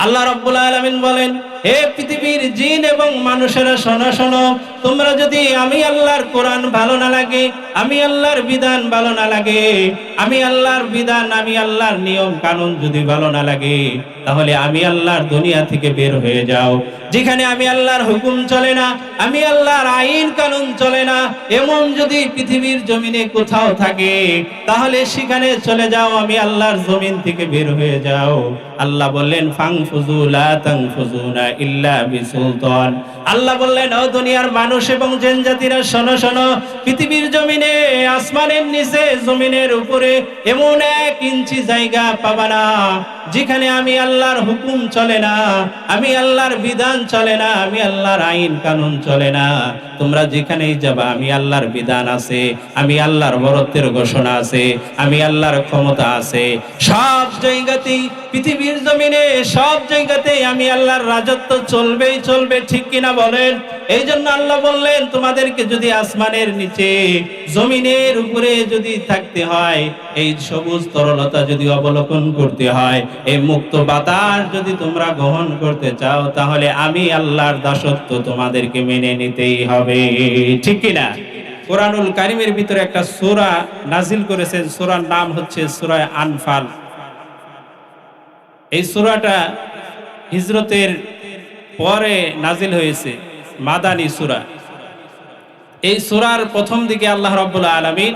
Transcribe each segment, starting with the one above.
আল্লাহ রাব্বুল আলামিন বলেন, হে পৃথিবীর জিন এবং মানুষেরা শোনো শোনো, তোমরা যদি আমি আল্লাহর কোরআন ভালো না লাগে, আমি আল্লাহর বিধান ভালো না লাগে, আমি আল্লাহর বিধান, আমি আল্লাহর নিয়ম কানুন যদি ভালো না লাগে, তাহলে আমি আল্লাহর দুনিয়া থেকে বের হয়ে যাও। যেখানে আমি আল্লাহর হুকুম চলে না, আমি আল্লাহর আইন কানুন চলে না, এমন যদি পৃথিবীর জমিনে কোথাও থাকে, তাহলে সেখানে চলে যাও, আমি আল্লাহর জমিন থেকে বের হয়ে যাও। আল্লাহ বললেন, ফাংফুযু লা তানফুযুনা ইল্লা বিসুলতান। আল্লাহ বললেন, ও দুনিয়ার মানুষ এবং জিন জাতিরা শোনো শোনো, পৃথিবীর জমিনে, আসমানের নিচে, জমিনের উপরে এমন 1 ইঞ্চি জায়গা পাবা না যেখানে আমি আল্লাহর হুকুম চলে না, আমি আল্লাহর বিধান চলে না, আমি আল্লাহর আইন কানুন চলে না। তোমরা যেখানেই যাবা, আমি আল্লাহর বিধান আছে, আমি আল্লাহর বরত্বের ঘোষণা আছে, আমি আল্লাহর ক্ষমতা আছে। সব জায়গাতেই, পৃথিবীর জমিনে সব জায়গাতেই আমি আল্লাহর রাজত্ব চলবেই চলবে, ঠিক কিনা বলেন? এই জন্য আল্লাহ বললেন, তোমাদেরকে যদি আসমানের নিচে, জমিনের উপরে যদি থাকতে হয়, এই সবুজ তরলতা যদি অবলোকন করতে হয়, এই মুক্ত বাতাস যদি তোমরা গ্রহণ করতে চাও, তাহলে আমি আল্লাহর দাসত্ব তোমাদেরকে মেনে নিতেই হবে, ঠিক কিনা? কোরআনুল কারীমের ভিতরে একটা সূরা নাজিল করেছেন, সূরার নাম হচ্ছে সূরা আনফাল। এই সূরাটা হিজরতের পরে নাজিল হয়েছে, মাদানী সূরা। এই সূরার প্রথম দিকে আল্লাহ রাব্বুল আলামিন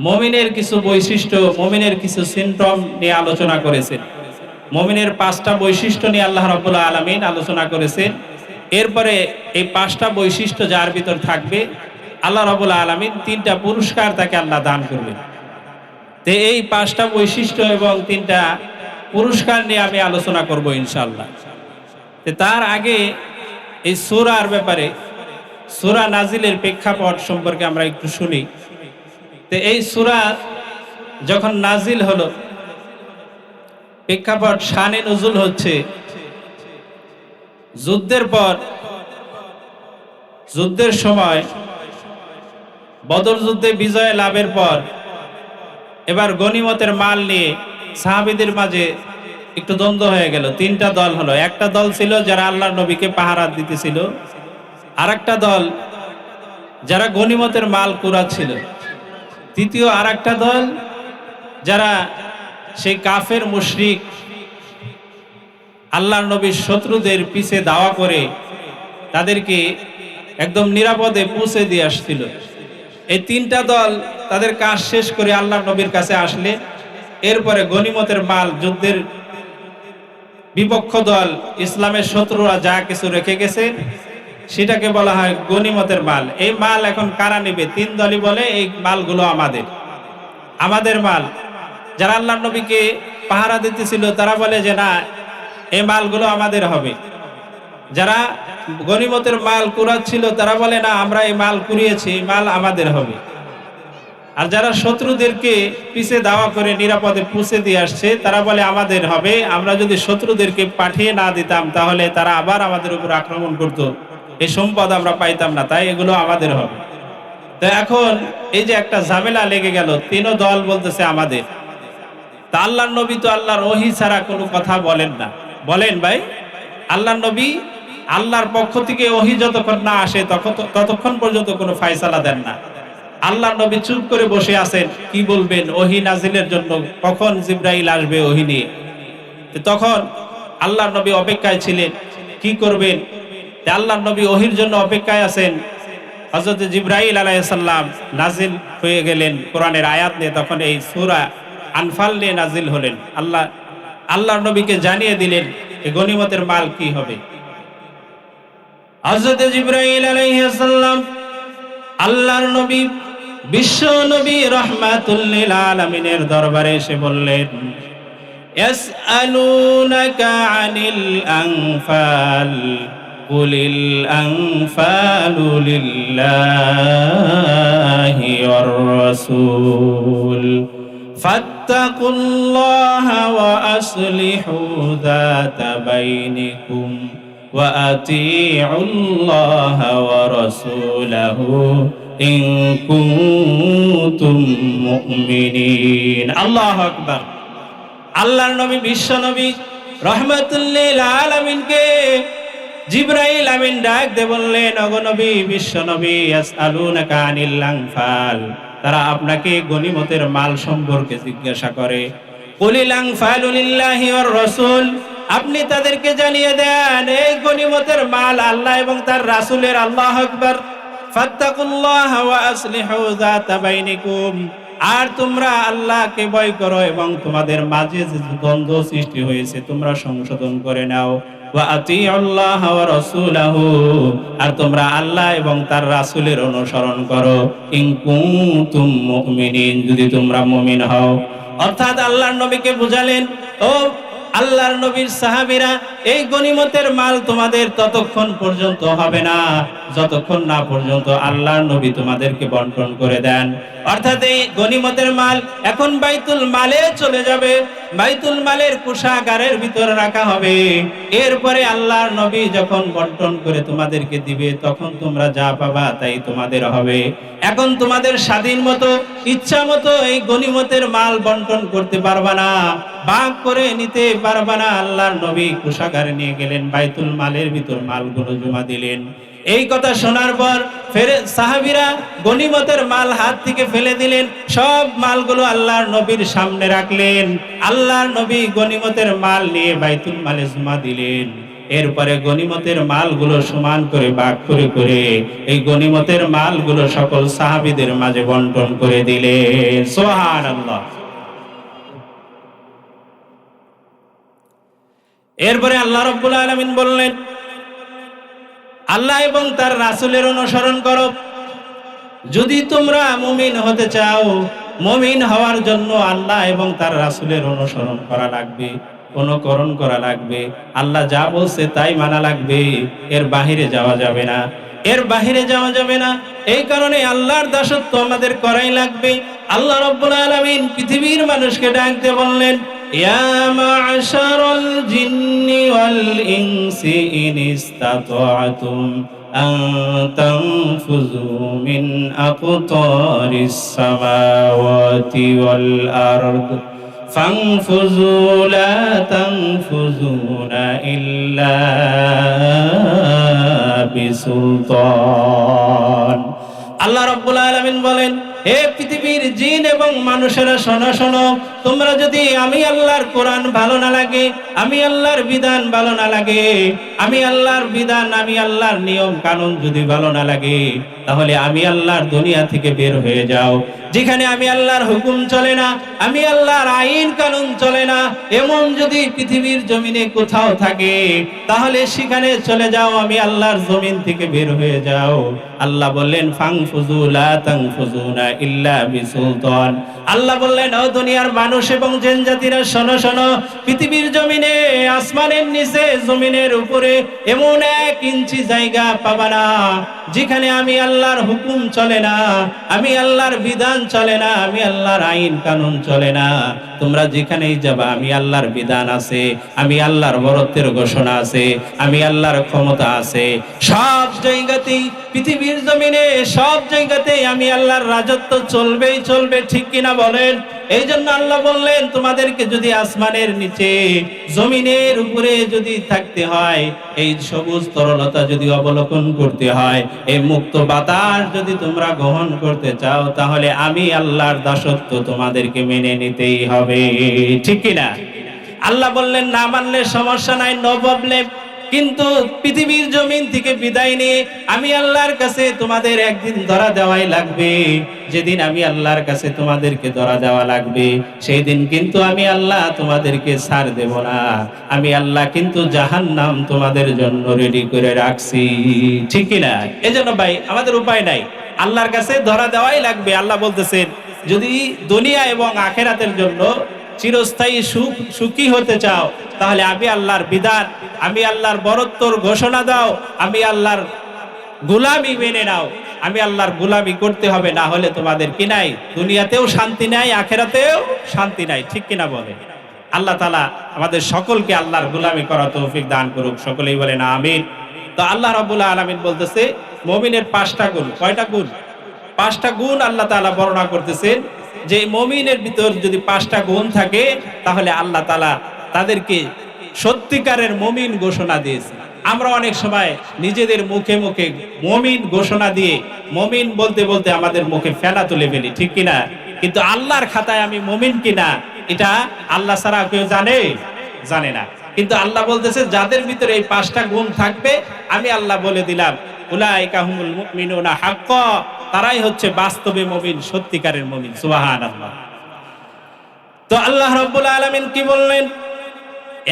মুমিনের কিছু বৈশিষ্ট্য, মুমিনের কিছু সিম্পটম নিয়ে আলোচনা করেছেন। মুমিনের 5টা বৈশিষ্ট্য নিয়ে আল্লাহ রাব্বুল আলামিন আলোচনা করেছেন। এরপরে এই 5টা বৈশিষ্ট্য যার ভিতর থাকবে, আল্লাহ রাব্বুল আলামিন 3টা পুরস্কার তাকে আল্লাহ দান করবেন। তো এই 5টা বৈশিষ্ট্য এবং 3টা পুরস্কার নিয়ে আমি আলোচনা করব ইনশাআল্লাহ। তো তার আগে এই সূরার ব্যাপারে, সূরা নাজিলের প্রেক্ষাপট সম্পর্কে আমরা একটু শুনি। তো এই সূরা যখন নাজিল হলো, প্রেক্ষাপট শানে নুজুল হচ্ছে যুদ্ধের পর, যুদ্ধের সময়, বদর যুদ্ধে বিজয় লাভের পর এবার গনিমতের মাল নিয়ে সাহাবীদের মাঝে একটু দ্বন্দ্ব হয়ে গেল। 3টা দল হলো। একটা দল ছিল যারা আল্লাহর নবীকে পাহারা দিতেছিল, আরেকটা দল যারা গনিমতের মাল কুড়াচ্ছিল, তৃতীয় আরেকটা দল যারা সেই কাফের মুশরিক আল্লাহর নবীর শত্রুদের পিছে দাওয়া করে তাদেরকে একদম নিরাপদে পৌঁছে দিয়ে আসছিল। এই 3টা দল তাদের কাজ শেষ করে আল্লাহর নবীর কাছে আসলে, এরপরে গনিমতের মাল, যুদ্ধের বিপক্ষ দল, ইসলামের শত্রুরা যা কিছু রেখে গেছে সেটাকে বলা হয় গনিমতের মাল। এই মাল এখন কারা নেবে? 3 দলই বলে এই মালগুলো আমাদের, আমাদের মাল। যারা আল্লাহর নবীকে পাহারা দিতেছিল তারা বলে যে না, এই মালগুলো আমাদের হবে। যারা গনিমতের মাল কুড়াচ্ছিল তারা বলে না, আমরা এই মাল কুড়িয়েছি, এই মাল আমাদের হবে। আর যারা শত্রুদেরকে পিছে দাওয়া করে নিরাপদে পৌঁছে দিয়ে আসছে তারা বলে আমাদের হবে, আমরা যদি শত্রুদেরকে পাঠিয়ে না দিতাম তাহলে তারা আবার আমাদের উপর আক্রমণ করত, এই সম্পদ আমরা পাইতাম না, তাই এগুলো আমাদের হবে। তো এখন এই যে একটা ঝামেলা লেগে গেল, 3 দল বলতেছে আমাদের। তা আল্লাহর নবী তো আল্লাহর ওহী ছাড়া কোনো কথা বলেন না। বলেন ভাই, আল্লাহর নবী আল্লাহর পক্ষ থেকে ওহী যতক্ষণ না আসে ততক্ষণ পর্যন্ত কোনো ফয়সালা দেন না। আল্লাহর নবী চুপ করে বসে আছেন, কি বলবেন ওহী নাজিলের জন্য, কখন জিবরাইল আসবে ওহী নিয়ে। তখন আল্লাহর নবী অপেক্ষায় ছিলেন, কি করবেন? আল্লাহর নবী ওহীর জন্য অপেক্ষায় আছেন। হযরত জিবরাইল আলাইহিস সালাম নাজিল হয়ে গেলেন কোরআনের আয়াত নিয়ে। তখন এই সূরা আনফাল নিয়ে নাজিল হলেন। আল্লাহর নবীকে জানিয়ে দিলেন এই গনিমতের মাল কি হবে। হযরত জিবরাইল আলাইহিস সালাম আল্লাহর নবী, বিশ্ব নবী রাহমাতুল লিল আলামিনের দরবারে এসে বললেন, ইয়াসআলুনাকা আনিল আনফাল কুলিল আনফালু লিল্লাহি ওয়ার রাসূল ফাত্তাকুল্লাহা ওয়া আসলিহু যাতা বাইনিকুম ওয়া আতিউল্লাহা ওয়া রাসূলাহু ইন কুনতুম মুমিনিন। আল্লাহু আকবার। আল্লাহর নবী, বিশ্ব নবী রহমাতুল লিল আলামিনকে জিবরাইল আমিন ডাক দিয়ে বললেন, ওগো নবী, বিশ্ব নবী, ইয়াসআলুনাকা আনিল আনফাল, তারা আপনাকে গনিমতের মাল সম্পর্কে জিজ্ঞাসা করে। কুলিল আনফালু লিল্লাহি ওয়ার রাসূল, আপনি তাদেরকে জানিয়ে দেন এই গনিমতের মাল আল্লাহ এবং তার রাসূলের। আল্লাহু আকবার। ফাত্তাকুল্লাহ ওয়া আসলিহু যাতা বাইনিকুম, আর তোমরা আল্লাহকে ভয় করো এবং তোমাদের মাঝে যে দ্বন্দ্ব সৃষ্টি হয়েছে তোমরা সংশোধন করে নাও। ওয়া আতিউল্লাহ ওয়া রাসূলাহু, আর তোমরা আল্লাহ এবং তার রাসূলের অনুসরণ করো। ইন কুনতুম মুমিনিন, যদি তোমরা মুমিন হও। অর্থাৎ আল্লাহর নবীকে বুঝালেন, ও আল্লাহর নবীর সাহাবীরা, এই গনিমতের মাল তোমাদের ততক্ষণ পর্যন্ত হবে না যতক্ষণ না পর্যন্ত আল্লাহর নবী তোমাদেরকে বন্টন করে দেন। অর্থাৎ এই গনিমতের মাল এখন বাইতুল মালে চলে যাবে, বাইতুল মালের কোষাগারের ভিতরে রাখা হবে। এরপরে আল্লাহর নবী যখন বন্টন করে তোমাদেরকে দিবে তখন তোমরা যা পাবা তাই তোমাদের হবে। এখন তোমাদের স্বাধীন মতো, ইচ্ছা মতো এই গনিমতের মাল বন্টন করতে পারবা না, ভাগ করে নিতে পারবা না। আল্লাহর নবী কোষাগারে নিয়ে গেলেন, বাইতুল মালের ভিতর মালগুলো জমা দিলেন। এই কথা শোনার পর ফেরে সাহাবীরা গনিমতের মাল হাত থেকে ফেলে দিলেন, সব মালগুলো আল্লাহর নবীর সামনে রাখলেন। আল্লাহর নবী গনিমতের মাল নিয়ে বাইতুল মালে জমা দিলেন। এরপরে গনিমতের মালগুলো সমান করে ভাগ করে করে এই গনিমতের মালগুলো সকল সাহাবীদের মাঝে বন্টন করে দিলেন। সুবহানাল্লাহ। এরপরে আল্লাহ রাব্বুল আলামিন বললেন, আল্লাহ এবং তার রাসূলের অনুসরণ করো। যদি তোমরা মুমিন হতে চাও, মুমিন হওয়ার জন্য আল্লাহ এবং তার রাসূলের অনুসরণ করা লাগবে, অনুকরণ করা লাগবে। আল্লাহ যা বলছে তাই মানা লাগবে, এর বাহিরে যাওয়া যাবে না, এর বাহিরে যাওয়া যাবে না। এই কারণে আল্লাহর দাসত্ব আমাদের করাই লাগবে। আল্লাহ রাব্বুল আলামিন পৃথিবীর মানুষকে ডাক দিয়ে বললেন, ইয়া মা'শারাল জিন্নি ওয়াল ইনসি ইন ইসতাতা'তুম আন তানফুযু মিন আকতারিস সামাওয়াতি ওয়াল আরদ ফানফুযু লা তানফুযুনা ইল্লা বিসুলতান। আল্লাহ রাব্বুল আলামিন বলেন, হে পৃথিবীর জিন এবং মানুষেরা, শোনো শোনো, তোমরা যদি আমি আল্লাহর কোরআন ভালো না লাগে, আমি আল্লাহর বিধান ভালো না লাগে, আমি আল্লাহর বিধান, আমি আল্লাহর নিয়ম কানুন যদি ভালো না লাগে, তাহলে আমি আল্লাহর দুনিয়া থেকে বের হয়ে যাও। যেখানে আমি আল্লাহর হুকুম চলে না, আমি আল্লাহর আইন কানুন চলে না, এমন যদি পৃথিবীর জমিনে কোথাও থাকে তাহলে সেখানে চলে যাও, আমি আল্লাহর জমিন থেকে বের হয়ে যাও। আল্লাহ বললেন, ফানফুযু লা তানফুযুনা ইল্লা বিসুলতান। আল্লাহ বললেন, ও দুনিয়ার মানুষ এবং জিন জাতিরা, শোনো শোনো, পৃথিবীর জমিনে, আসমানের নিচে, জমিনের উপরে এমন 1 ইঞ্চি জায়গা পাবা না যেখানে আমি আল্লাহর হুকুম চলে না, আমি আল্লাহর বিধান চলে না, আমি আল্লাহর আইন কানুন চলে না। তোমরা যেখানেই যাবা আমি আল্লাহর বিধান আছে, আমি আল্লাহর বরত্বের ঘোষণা আছে, আমি আল্লাহর ক্ষমতা আছে। সব জায়গাতেই, পৃথিবীর জমিনে সব জায়গাতেই আমি আল্লাহর রাজত্ব চলবেই চলবে, ঠিক কিনা বলেন? এই জন্য আল্লাহ বললেন, তোমাদেরকে যদি আসমানের নিচে, জমিনের উপরে যদি থাকতে হয়, এই সবুজ তরলতা যদি অবলোকন করতে হয়, এই মুক্ত বাতাস যদি তোমরা গ্রহণ করতে চাও, তাহলে আমি আল্লাহর দাসত্ব তোমাদেরকে মেনে নিতেই হবে, ঠিক কিনা? আল্লাহ বললেন, না মানলে সমস্যা নাই, নো প্রবলেম, কিন্তু পৃথিবীর জমিন থেকে বিদায় নিয়ে আমি আল্লাহর কাছে তোমাদের একদিন ধরা দেওয়াই লাগবে। যেদিন আমি আল্লাহর কাছে তোমাদেরকে ধরা দেওয়া লাগবে, সেই দিন কিন্তু আমি আল্লাহ তোমাদেরকে ছাড় দেব না। আমি আল্লাহ কিন্তু জাহান্নাম তোমাদের জন্য রেডি করে রাখছি, ঠিক না? এজন্য ভাই আমাদের উপায় নাই, আল্লাহর কাছে ধরা দেওয়াই লাগবে। আল্লাহ বলতেছেন, যদি দুনিয়া এবং আখিরাতের জন্য চিরস্থায়ী সুখী হতে চাও, তাহলে আমি আল্লাহর বিধান, আমি আল্লাহর বরত্বর ঘোষণা দাও, আমি আল্লাহর গোলামি মেনে নাও। আমি আল্লাহর গোলামি করতে হবে, না হলে তোমাদের কি নাই, দুনিয়াতেও শান্তি নাই, আখিরাতেও শান্তি নাই, ঠিক কিনা বলে? আল্লাহ তাআলা আমাদের সকলকে আল্লাহর গোলামি করার তৌফিক দান করুক, সকলেই বলেন আমিন। তো আল্লাহ রাব্বুল আলামিন বলতেছে, মুমিনের 5টা গুণ। কয়টা গুণ? 5টা গুণ আল্লাহ তাআলা বর্ণনা করতেছেন, যে মুমিনের ভিতর যদি 5টা গুণ থাকে তাহলে আল্লাহ তাআলা তাদেরকে সত্যিকারের মুমিন ঘোষণা দিয়েছে। আমরা অনেক সময় নিজেদের মুখে মুখে মুমিন ঘোষণা দিয়ে মুমিন বলতে বলতে আমাদের মুখে ফেনা তুলে ফেলি, ঠিক কিনা? কিন্তু আল্লাহর খাতায় আমি মুমিন কিনা এটা আল্লাহ ছাড়া কেউ জানে না। কিন্তু আল্লাহ বলতেছে যাদের ভিতরে এই 5টা গুণ থাকবে আমি আল্লাহ বলে দিলাম উলাইকা হুমুল মুমিনুনা হাক্কা, তারাই হচ্ছে বাস্তবে মুমিন, সত্যিকারের মুমিন। সুবহানাল্লাহ। তো আল্লাহ রাব্বুল আলামিন কি বললেন?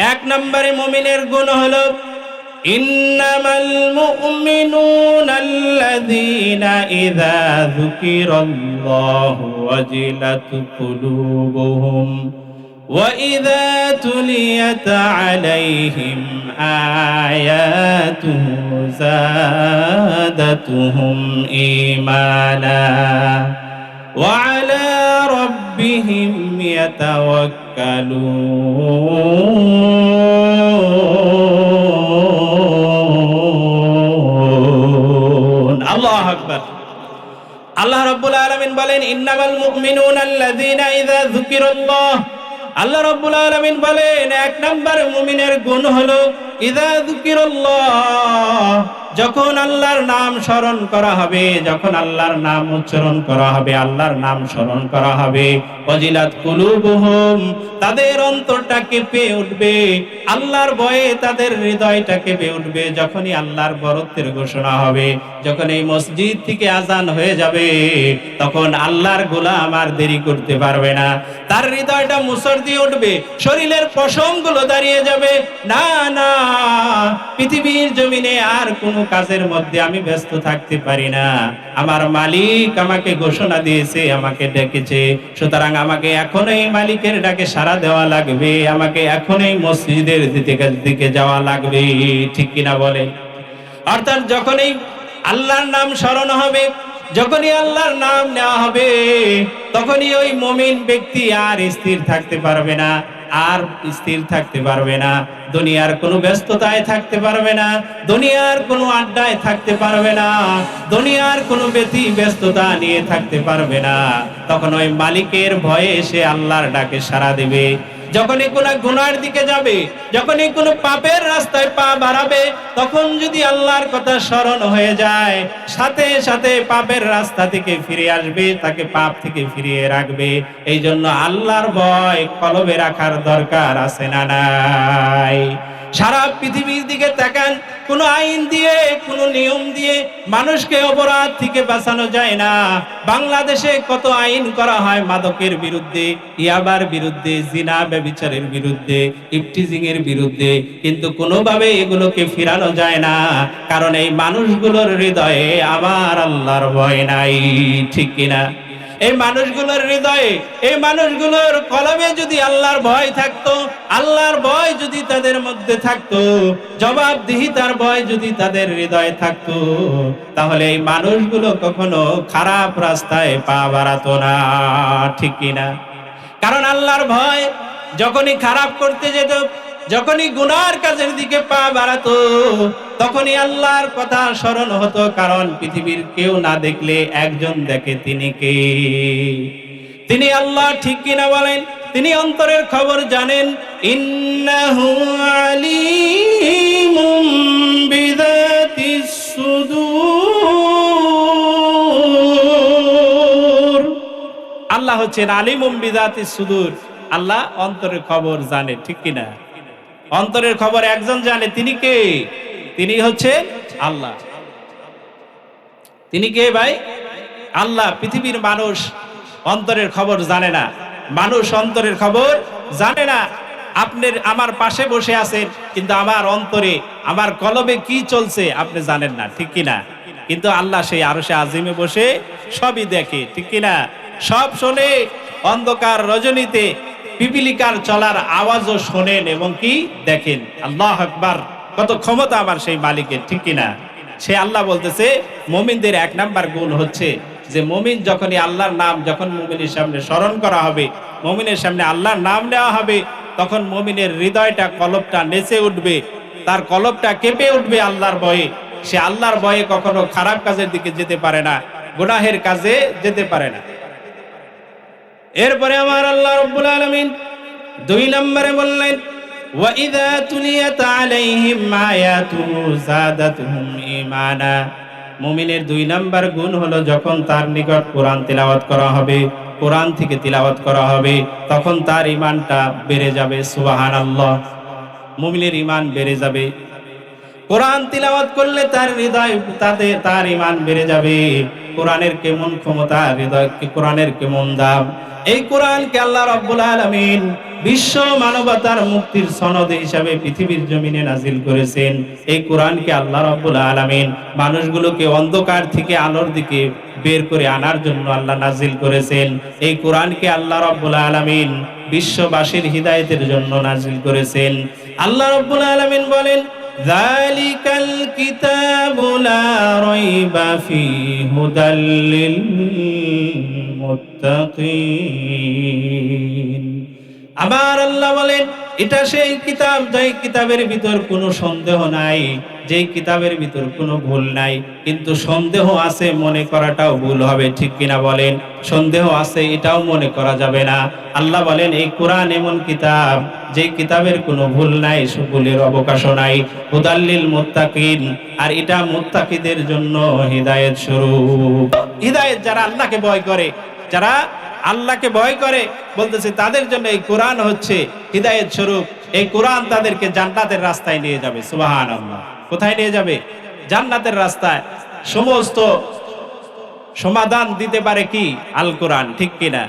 1 নম্বরে মুমিনের গুণ হলো ইন্নামাল মুমিনুনা আল্লাযীনা ইযা যুকিরাল্লাহু ওয়াজিলাত কুলুবুহুম ওয়া ইযা তুলিয়াত আলাইহিম আয়াতুহু যাদাতুহুম ঈমানা ওয়া আলা রাব্বিহিম ইয়াতাওয়াক্কালুন। আল্লাহু আকবার। আল্লাহ রাব্বুল আলামিন বলেন ইন্নামাল মুমিনুনা আল্লাযীনা ইযা যুকিরাল্লাহ। আল্লাহ রাব্বুল আলামিন বলেন 1 নাম্বার মুমিনের গুণ হলো ইযা যুকিরাল্লাহ, যখন আল্লাহর নাম স্মরণ করা হবে, যখন আল্লাহর নাম উচ্চারণ করা হবে, আল্লাহর নাম স্মরণ করা হবে, ওয়াজিলাত কুলুবুহুম, তাদের অন্তরটা কেঁপে উঠবে, আল্লাহর ভয়ে তাদের হৃদয়টা কেঁপে উঠবে। যখনই আল্লাহর বরত্বের ঘোষণা হবে, যখন এই মসজিদ থেকে আজান হয়ে যাবে, তখন আল্লাহর গোলাম আর দেরি করতে পারবে না, তার হৃদয়টা মুসর দিয়ে উঠবে, শরীরের পশমগুলো দাঁড়িয়ে যাবে। না না, পৃথিবীর জমিনে আর কোনো কাজের মধ্যে আমি ব্যস্ত থাকতে পারি না, আমার মালিক আমাকে ঘোষণা দিয়েছে, আমাকে ডেকেছে, সুতরাং আমাকে এখন এই মালিকের ডাকে সাড়া দেওয়া লাগবে, আমাকে এখন এই মসজিদের দিকে যাওয়া লাগবে, ঠিক কিনা বলে? অর্থাৎ যখনই আল্লাহর নাম স্মরণ হবে, যখনই আল্লাহর নাম নেওয়া হবে, তখনই ওই মুমিন ব্যক্তি আর স্থির থাকতে পারবে না, আর স্থির থাকতে পারবে না, দুনিয়ার কোনো ব্যস্ততায় থাকতে পারবে না, দুনিয়ার কোনো আড্ডায় থাকতে পারবে না, দুনিয়ার কোনো ব্যস্ততা নিয়ে থাকতে পারবে না। তখন ওই মালিকের ভয়ে সে আল্লাহর ডাকে সাড়া দিবে। যখনই কোনো গুনার দিকে যাবে, যখনই কোনো পাপের রাস্তায় পা বাড়াবে, তখন যদি আল্লাহর কথা স্মরণ হয়ে যায়, সাথে সাথে পাপের রাস্তা থেকে ফিরে আসবে, তাকে পাপ থেকে ফিরিয়ে রাখবে। এই জন্য আল্লাহর ভয় কলবে রাখার দরকার আছে না নাই? সারা পৃথিবীর দিকে তাকান, কোন আইন দিয়ে, কোন নিয়ম দিয়ে মানুষকে অপরাধ থেকে বাঁচানো যায় না। বাংলাদেশে কত আইন করা হয় মাদকের বিরুদ্ধে, ইয়াবার বিরুদ্ধে, জিনা ব্যভিচারের বিরুদ্ধে, ইফটিজিং এর বিরুদ্ধে, কিন্তু কোনোভাবে এগুলোকে ফিরানো যায় না, কারণ এই মানুষগুলোর হৃদয়ে আমার আল্লাহর ভয় নাই, ঠিক কিনা? এই মানুষগুলোর হৃদয়ে, এই মানুষগুলোর কলবে যদি আল্লাহর ভয় থাকতো, আল্লাহর ভয় যদি তাদের মধ্যে থাকতো, জবাবদিহিতার ভয় যদি তাদের হৃদয়ে থাকতো, তাহলে এই মানুষগুলো কখনো খারাপ রাস্তায় পা বাড়াতো না, ঠিক কিনা? কারণ আল্লাহর ভয় যখনই খারাপ করতে যেত, যখনই গুনার কাজের দিকে পা বাড়াতো, তখনই আল্লাহর কথা স্মরণ হতো, কারণ পৃথিবীর কেউ না দেখলে একজন দেখে, তিনি কে? তিনি আল্লাহ, ঠিক কিনা বলেন? তিনি অন্তরের খবর জানেন। ইন্নাহু আলিমুম বিযাতিস সুদূর। আল্লাহ হচ্ছেন আলিমুম বিযাতিস সুদূর, আল্লাহ অন্তরের খবর জানে, ঠিক কিনা? অন্তরের খবর একজন জানে, তিনি কে? তিনি হচ্ছে আল্লাহ। তিনি কে ভাই? আল্লাহ। পৃথিবীর মানুষ অন্তরের খবর জানে না, মানুষ অন্তরের খবর জানে না। আপনি আমার পাশে বসে আছেন, কিন্তু আমার অন্তরে, আমার কলবে কি চলছে আপনি জানেন না, ঠিক কিনা? কিন্তু আল্লাহ সেই আরশে আজিমে বসে সবই দেখে, ঠিক কিনা? সব শোনে। অন্ধকার রজনীতে পিপিলিকার চলার আওয়াজও শোনেন এবং কি দেখেন। আল্লাহু আকবার, কত ক্ষমতা আমার সেই মালিকের, ঠিক কিনা? সে আল্লাহ বলতেছে মুমিনদের 1 নাম্বার গুণ হচ্ছে যে মুমিন যখনই আল্লাহর নাম, যখন মুমিনের সামনে স্মরণ করা হবে, মুমিনের সামনে আল্লাহর নাম নেওয়া হবে, তখন মুমিনের হৃদয়টা, কলবটা নেচে উঠবে, তার কলবটা কেঁপে উঠবে আল্লাহর ভয়ে। সে আল্লাহর ভয়ে কখনো খারাপ কাজের দিকে যেতে পারে না, গুনাহের কাজে যেতে পারে না। এরপরে আমার আল্লাহ রাব্বুল আলামিন 2 নম্বরে বললেন وَإِذَا تُلِيَتْ عَلَيْهِمْ آيَاتُهُ زَادَتْهُمْ ঈমানা। মুমিনের 2 নাম্বার গুণ হলো যখন তার নিকট কোরআন তিলাওয়াত করা হবে, কোরআন থেকে তিলাওয়াত করা হবে, তখন তার ঈমানটা বেড়ে যাবে। সুবহানাল্লাহ। মুমিনের ঈমান বেড়ে যাবে। কোরআন তিলাওয়াত করলে তার হৃদয় তার ঈমান বেড়ে যাবে। কোরআনের কেমন ক্ষমতা, হৃদয় কোরআনের কেমন দাম। এই কোরআনকে আল্লাহ রাব্বুল আলামিন বিশ্ব মানবতার মুক্তির সনদ হিসাবে পৃথিবীর জমিনে নাজিল করেছেন। এই কোরআনকে আল্লাহ রাব্বুল আলামিন মানুষগুলোকে অন্ধকার থেকে আলোর দিকে বের করে আনার জন্য আল্লাহ নাজিল করেছেন। এই কোরআনকে আল্লাহ রাব্বুল আলামিন বিশ্ববাসীর হিদায়াতের জন্য নাজিল করেছেন। আল্লাহ রাব্বুল আলামিন বলেন, যালিকাল কিতাবু লা রাইবা ফীহি হুদাল লিল মুত্তাকিন। আবার আল্লাহ বলেন, এটা সেই কিতাব যেই কিতাবের ভিতর কোনো সন্দেহ নাই, যেই কিতাবের ভিতর কোনো ভুল নাই। কিন্তু সন্দেহ আছে মনে করাটাও ভুল হবে, ঠিক কিনা বলেন? সন্দেহ আছে এটাও মনে করা যাবে না। আল্লাহ বলেন, এই কোরআন এমন কিতাব যেই কিতাবের কোনো ভুল নাই, ভুলের অবকাশও নাই। হুদাল্লিল মুত্তাকিন, আর এটা মুত্তাকিদের জন্য হিদায়াত স্বরূপ। হিদায়াত যারা আল্লাহকে ভয় করে, যারা আল্লাহকে ভয় করে, বলতেছে তাদের জন্য এই কোরআন হচ্ছে হিদায়াত স্বরূপ। এই কোরআন তাদেরকে জান্নাতের রাস্তায় নিয়ে যাবে। সুবহানাল্লাহ। কোথায় নিয়ে যাবে? জান্নাতের রাস্তায়। সমস্ত সমাধান দিতে পারে কি? আল কোরআন, ঠিক কিনা?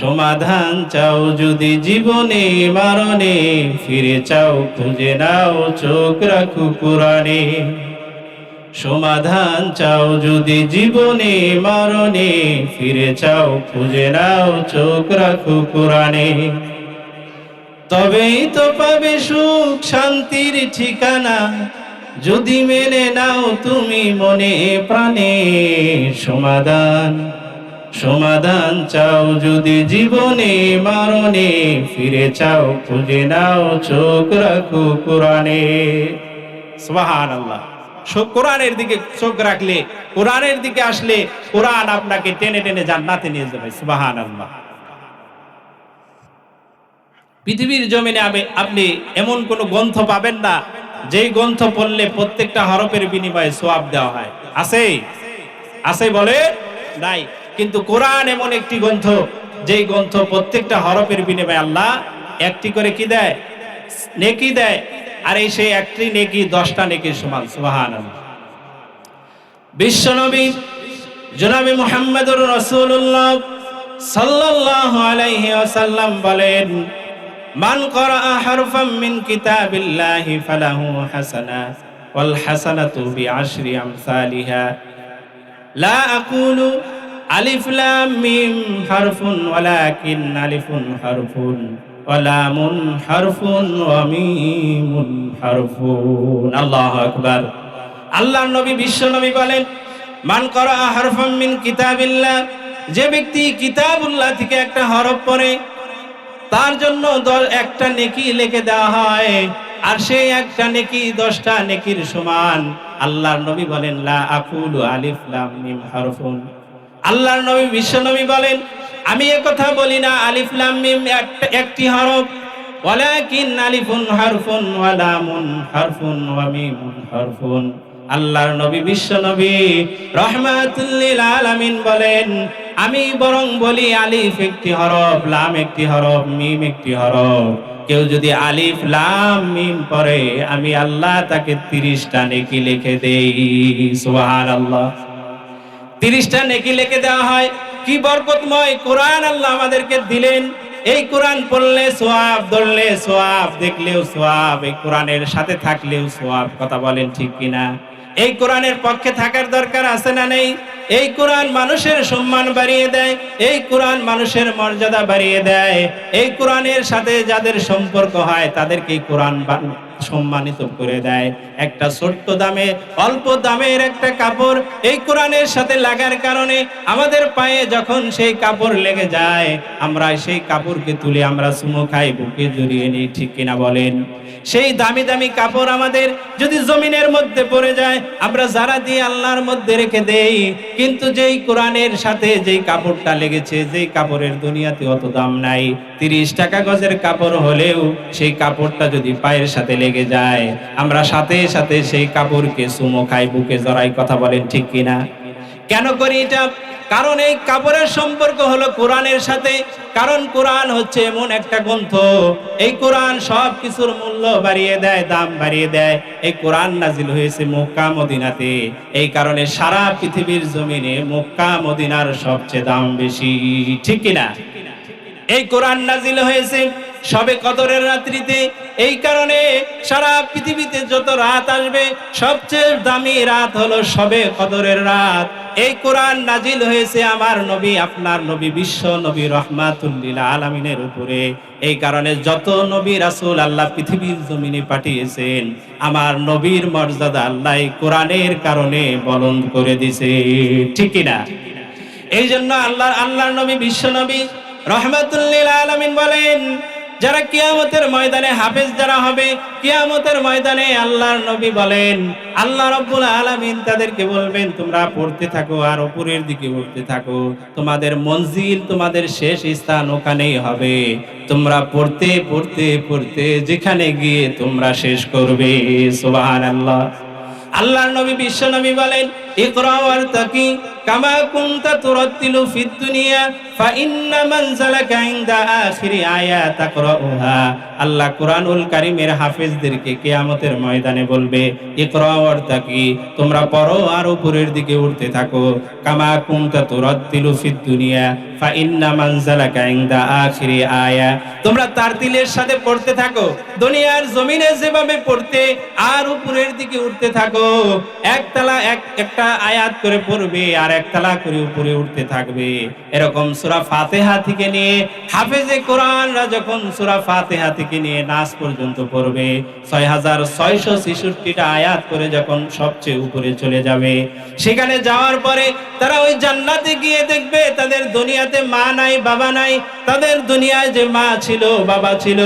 সমাধান চাও যদি জীবনে মরণে, ফিরে চাও খুঁজে নাও চোখ রাখো কোরআনে। সমাধান চাও যদি জীবনে মরণে, ফিরে চাও খুঁজে নাও চোখ রাখো কোরআনে। তবেই তো পাবে সুখ শান্তির ঠিকানা, যদি মেনে নাও তুমি মনে প্রাণে। সমাধান সমাধান চাও যদি জীবনে মরণে, ফিরে চাও খুঁজে নাও চোখ রাখো কোরআনে। সুবহানাল্লাহ। কোরআনের দিকে চোখ রাখলে, কোরআনের দিকে আসলে, কোরআন আপনাকে টেনে টেনে জান্নাতে নিয়ে যাবে। সুবহানাল্লাহ। পৃথিবীর জমিনে আপনি এমন কোন গ্রন্থ পাবেন না যেই গ্রন্থ পড়লে প্রত্যেকটা হরফের বিনিময়ে সওয়াব দেওয়া হয়। আছে? আছে বলে? নাই। কিন্তু কোরআন এমন একটি গ্রন্থ, যেই গ্রন্থ প্রত্যেকটা হরফের বিনিময়ে আল্লাহ একটি করে কি দেয়? নেকি দেয়। আর এই সেই একটি নেকি 10টা নেকির সমান। সুবহানাল্লাহ। বিশ্বনবী জনাবে মুহাম্মদুর রাসূলুল্লাহ সাল্লাল্লাহু আলাইহি ওয়াসাল্লাম বলেন, মান ক্বারাআ হারফাম মিন কিতাবিল্লাহি ফালাহু হাসানা ওয়াল হাসানাতু বিআশরি আমসালিহা। লা আকুলু আলিফ লাম মিম হারফুন ওয়ালাকিন আলিফুন হারফুন ওয়া লামুন হারফুন ওয়া মিমুন হারফুন। আল্লাহু আকবার। আল্লাহর নবী বিশ্বনবী বলেন, মান ক্বারাআ হারফাম মিন কিতাবিল্লাহ, যে ব্যক্তি কিতাবুল্লাহ থেকে একটা হরফ পড়ে, তার জন্য একটা নেকি লিখে দেওয়া হয়। আর সেই একটা নেকি 10টা নেকির সমান। আল্লাহর নবী বলেন, লা আকুলু আলিফ লাম মিম হারফুন। আল্লাহর নবী বিশ্বনবী বলেন, আমি একথা বলি না আলিফ লাম মিম একটি হরফ, ওয়ালাকিন আলিফুন হারফুন ওয়া লামুন হারফুন ওয়া মিমুন হারফুন। আল্লাহর নবী বিশ্বনবী রাহমাতুল লিল আলামিন বলেন, আমি বরং বলি আলিফ একটি হরফ, লাম একটি হরফ, মিম একটি হরফ। কেউ যদি আলিফ লাম মিম পড়ে, আমি আল্লাহ তাকে 30টা নেকি লিখে দেই। সুবহানাল্লাহ। 30টা নেকি লিখে দেওয়া হয়। কি বরকতময় কোরআন আল্লাহ আমাদেরকে দিলেন। এই কোরআন পড়লে সওয়াব, ধরলে সওয়াব, দেখলেও সওয়াব, এই কোরআনের সাথে থাকলেও সওয়াব। কথা বলেন ঠিক কিনা? এই কোরআনের পক্ষে থাকার দরকার আছে না নেই? এই কোরআন মানুষের সম্মান বাড়িয়ে দেয়, এই কোরআন মানুষের মর্যাদা বাড়িয়ে দেয়। এই কোরআনের সাথে যাদের সম্পর্ক হয় তাদেরকে সম্মানিত করে দেয়। একটা ছোট্ট দামে, অল্প দামের একটা কাপড় এই কোরআনের সাথে লাগার কারণে আমাদের পায়ে যখন সেই কাপড় লেগে যায়, আমরা সেই কাপড়কে তুলে আমরা চুমু খাই, বুকে জড়িয়ে নিই, ঠিক কিনা বলেন? সেই দামি দামি কাপড় আমাদের যদি জমিনের মধ্যে পড়ে যায়, আমরা যারা দিয়ে আল্লাহর মধ্যে রেখে দেই, কিন্তু যেই কোরআনের সাথে যেই কাপড়টা লেগেছে, যেই কাপড়ের দুনিয়াতে অত দাম নাই, 30 টাকা গজের কাপড় হলেও সেই কাপড়টা যদি পায়ের সাথে লেগে যায়, আমরা সাথে সাথে সেই কাপড়কে চুমো খাই, বুকে জড়াই, কথা বলেন ঠিক কিনা? কেন করি এটা? কারণ এই কাপড়ের সম্পর্ক হলো কোরআনের সাথে। কারণ কোরআন হচ্ছে এমন একটা গ্রন্থ, এই কোরআন সব কিছুর মূল্য বাড়িয়ে দেয়, দাম বাড়িয়ে দেয়। এই কোরআন নাজিল হয়েছে মক্কা মদিনাতে, এই কারণে সারা পৃথিবীর জমিনে মক্কা মদিনার সবচেয়ে দাম বেশি, ঠিক কিনা? এই কোরআন নাজিল হয়েছে সবে কদরের রাত্রিতে, এই কারণে সারা পৃথিবীতে যত রাত আসবে সবচেয়ে দামি রাত হলো সবে কদরের রাত। এই কোরআন নাজিল হয়েছে আমার নবী, আপনার নবী, বিশ্ব নবী রহমাতুল লিল আলামিনের উপরে। এই কারণে যত নবী রাসূল আল্লাহ পৃথিবীর জমিনে পাঠিয়েছেন, আমার নবীর মর্যাদা আল্লাহ এই কোরআনের কারণে বুলন্দ করে দিয়েছে, ঠিক কিনা? এই জন্য আল্লাহর নবী, বিশ্ব নবী রহমাতুল লিল আলামিন বলেন, যারা কিয়ামতের ময়দানে হাফেজ যারা হবে, কিয়ামতের ময়দানে আল্লাহর নবী বলেন, আল্লাহ রাব্বুল আলামিন তাদেরকে বলবেন, তোমরা পড়তে থাকো আর উপরের দিকে উঠতে থাকো, তোমাদের মঞ্জিল, তোমাদের শেষ স্থান ওখানেই হবে। তোমরা পড়তে পড়তে পড়তে যেখানে গিয়ে তোমরা শেষ করবে। সুবহানাল্লাহ। আল্লাহর নবী, বিশ্ব নবী বলেন, ইকরা ওয়ারতাকি কামা কুনতা তুরাত্তিলু ফিদ দুনিয়া ফাইন্না মানজালাকা ইনদা আখিরি আয়াত তাকরাউহা। আল্লাহ কুরআনুল কারীমের হাফেজদেরকে কিয়ামতের ময়দানে বলবে, ইকরা ওয়ারতাকি, তোমরা পড়ো আর উপরের দিকে উঠতে থাকো, কামা কুনতা তুরাত্তিলু ফিদ দুনিয়া ফাইন্না মানজালাকা ইনদা আখিরি আয়া, তোমরা তারতিলের সাথে পড়তে থাকো, দুনিয়ার জমিনে যেভাবে পড়তে আর উপরের দিকে উঠতে থাকো, একটা আয়াত করে পড়বে আর একতলা করে উপরে উঠতে থাকবে। এরকম সূরা ফাতিহা থেকে নিয়ে হাফেজে কোরআনরা যখন সূরা ফাতিহা থেকে নিয়ে নাস পর্যন্ত পড়বে, 6666টা আয়াত করে যখন সবচেয়ে উপরে চলে যাবে, সেখানে যাওয়ার পরে তারা ওই জান্নাতে গিয়ে দেখবে তাদের দুনিয়াতে মা নাই, বাবা নাই। তাদের দুনিয়ায় যে মা ছিল, বাবা ছিল,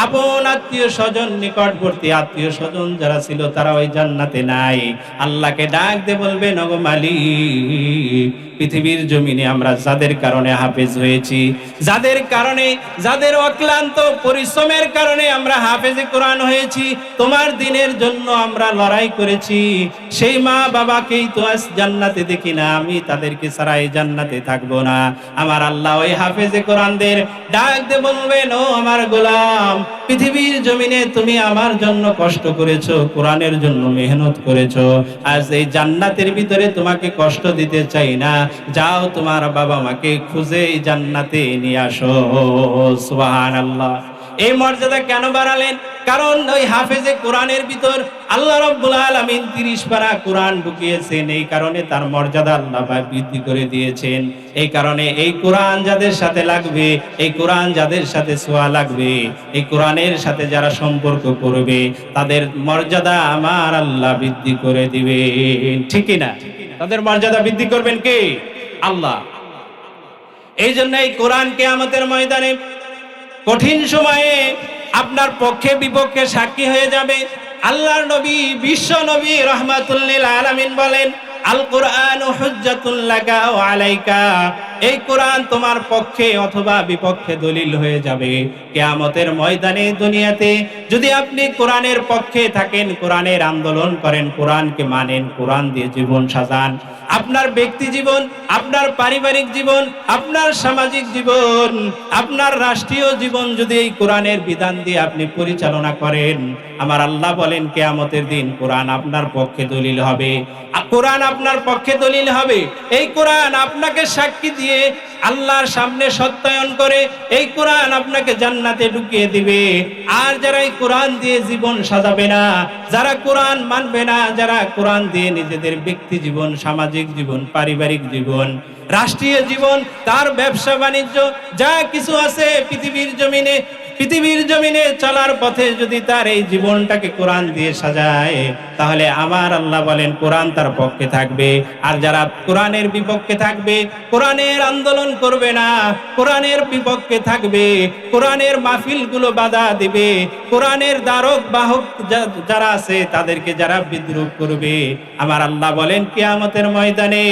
আপন আত্মীয় স্বজন, নিকটবর্তী আত্মীয় স্বজন যারা ছিল, তারা ওই জান্নাতে নাই। আল্লাহকে ডাক দিয়ে বলবে, ওগো মালিক, পৃথিবীর জমিনে আমরা যাদের কারণে হাফেজ হয়েছি, যাদের কারণে, যাদের অক্লান্ত পরিশ্রমের কারণে আমরা হাফেজে কোরআন হয়েছি, তোমার দ্বীনের জন্য আমরা লড়াই করেছি, সেই মা বাবাকেই তো আজ জান্নাতে দেখি না, আমি তাদেরকে ছাড়া এই জান্নাতে থাকবো না। আমার আল্লাহ ওই হাফেজে কোরআনদের ডাক দিয়ে বলবেন, ও আমার গোলাম, পৃথিবীর জমিনে তুমি আমার জন্য কষ্ট করেছো, কোরআনের জন্য মেহনত করেছো, আজ এই জান্নাতের ভিতরে তোমাকে কষ্ট দিতে চাই না, যাও তোমার বাবা মাকে খুঁজে এই জান্নাতে নিয়ে আসো। সুবহানাল্লাহ। এই মর্যাদা কেন বাড়ালেন? কারণ ওই হাফেজে কোরআনের ভিতর আল্লাহ রাব্বুল আলামিন 30 পারা কোরআন ঢুকিয়েছেন, এই কারণে তার মর্যাদা আল্লাহ বৃদ্ধি করে দিয়েছেন। এই কারণে এই কোরআন যাদের সাথে লাগবে, এই কোরআন যাদের সাথে ছোঁয়া লাগবে, এই কোরআনের সাথে যারা সম্পর্ক করবে, তাদের মর্যাদা আমার আল্লাহ বৃদ্ধি করে দিবে, ঠিক না? তাদের মর্যাদা বৃদ্ধি করবেন কে? আল্লাহ। এই জন্য এই কোরআন কিয়ামতের ময়দানে কঠিন সময়ে আপনার পক্ষে বিপক্ষে সাক্ষী হয়ে যাবে। আল্লাহর নবী, বিশ্ব নবী রাহমাতুল লিল আলামিন বলেন, আল কুরআনু হুজ্জাতুল লাকা ওয়া আলাইকা, এই কোরআন তোমার পক্ষে অথবা বিপক্ষে দলিল হয়ে যাবে কিয়ামতের ময়দানে। দুনিয়াতে যদি আপনি কোরআনের পক্ষে থাকেন, কোরআনের আন্দোলন করেন, কোরআনকে মানেন, কোরআন দিয়ে জীবন সাজান, আপনার ব্যক্তি জীবন, আপনার পারিবারিক জীবন, আপনার সামাজিক জীবন, আপনার রাষ্ট্রীয় জীবন যদি এই কোরআনের বিধান দিয়ে আপনি পরিচালনা করেন, আমার আল্লাহ বলেন কিয়ামতের দিন কোরআন আপনার পক্ষে দলিল হবে, কোরআন আপনার পক্ষে দলিল হবে। এই কোরআন আপনাকে সাক্ষী দিয়ে আল্লাহর সামনে সত্যায়ন করে এই কোরআন আপনাকে জান্নাতে ঢুকিয়ে দিবে। আর যারা এই কোরআন দিয়ে জীবন সাজাবে না, যারা কোরআন মানবে না, যারা কোরআন দিয়ে নিজেদের ব্যক্তি জীবন, সামাজিক জীবন, পারিবারিক জীবন, রাষ্ট্রীয় জীবন, তার ব্যবসা বাণিজ্য যা কিছু আছে পৃথিবীর জমিনে পৃথিবীর জমিনে চলার পথে যদি তার এই জীবনটাকে কোরআন দিয়ে সাজায়, তাহলে আমার আল্লাহ বলেন কোরআন তার পক্ষে থাকবে। আর যারা কোরআনের বিপক্ষে থাকবে, কোরআনের আন্দোলন করবে না, কোরআনের বিপক্ষে থাকবে, কোরআনের মাহফিলগুলো বাধা দিবে, কোরআনের দ্বারক বাহক যারা আছে তাদেরকে যারা বিদ্রোহ করবে, আমার আল্লাহ বলেন কিয়ামতের ময়দানে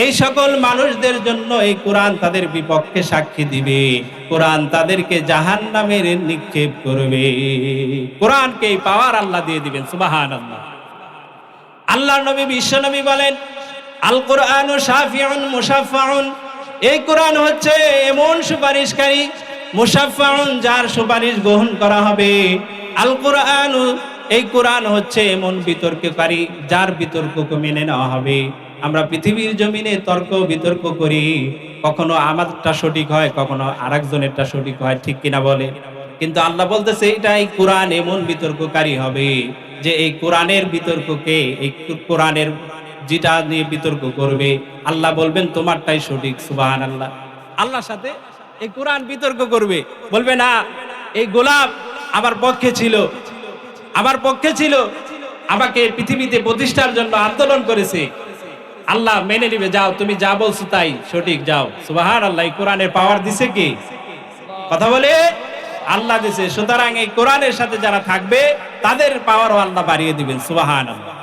এই সকল মানুষদের জন্য এই কোরআন তাদের বিপক্ষে সাক্ষী দিবে। কোরআন তাদেরকে জাহান্নামের নিক্ষেপ করবে। কোরআনকে এই পাওয়ার আল্লাহ দিয়ে দিবেন। সুবহানাল্লাহ। আল্লাহর নবী বিশ্ব নবী বলেন আল কোরআনু শাফিউন মুশাফফাউন, এই কোরআন হচ্ছে এমন সুপারিশকারী, মুশাফফাউন যার সুপারিশ গ্রহণ করা হবে। আল কোরআনু, এই কোরআন হচ্ছে এমন বিতর্ককারী যার বিতর্ককে মেনে নেওয়া হবে। আমরা পৃথিবীর জমিনে তর্ক বিতর্ক করি, কখনো আমারটা সঠিক হয়, কখনো আরেকজনেরটা সঠিক হয়, ঠিক কিনা বলে? কিন্তু আল্লাহ বলতেছে এটাই কোরআন এমন বিতর্ককারী হবে যে এই কোরআনের বিতর্ককে, এই কোরআনের যেটা নিয়ে বিতর্ক করবে, আল্লাহ বলবেন তোমারটাই সঠিক। সুবহানাল্লাহ। আল্লাহর সাথে এই কোরআন বিতর্ক করবে, বলবে না এই গোলাপ আমার পক্ষে ছিল, আমার পক্ষে ছিল, আমাকে পৃথিবীতে প্রতিষ্ঠার জন্য আন্দোলন করেছে, আল্লাহ মেনে নিবে, যাও তুমি যা বলছো তাই সঠিক, যাও। সুবহানাল্লাহ। এই কোরআনের পাওয়ার দিছে কি? কথা বলে আল্লাহ দিছে। সুতরাং এই কোরআনের সাথে যারা থাকবে তাদের পাওয়ারও আল্লাহ বাড়িয়ে দিবেন। সুবহানাল্লাহ।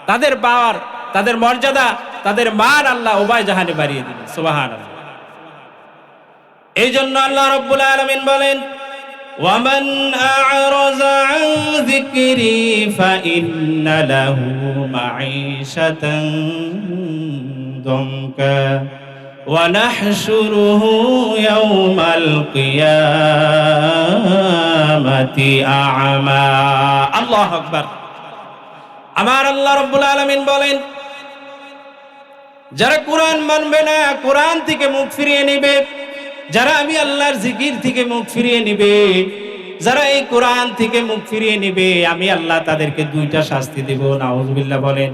তাদের পাওয়ার, তাদের মর্যাদা, তাদের মান আল্লাহ উভয় জাহানে বাড়িয়ে দিবেন। সুবহানাল্লাহ। এই জন্য আল্লাহ রাব্বুল আলামিন বলেন ওয়ামান আ'রাযা আন যিকরি ফাইন্না লাহু মাঈশাতান দনকা ওয়া নাহশুরুহু ইয়াওমাল কিয়ামাতি আ'মা। আল্লাহু আকবার। আমার আল্লাহ রাব্বুল আলামিন বলেন যারা কোরআন মানবে না, কোরআন থেকে মুখ ফিরিয়ে নেবে, যারা আমি আল্লাহর জিকির থেকে মুখ ফিরিয়ে নিবে, যারা এই কোরআন থেকে মুখ ফিরিয়ে নিবে, আমি আল্লাহ তাদেরকে দুইটা শাস্তি দেব। নাউযুবিল্লাহ বলেন।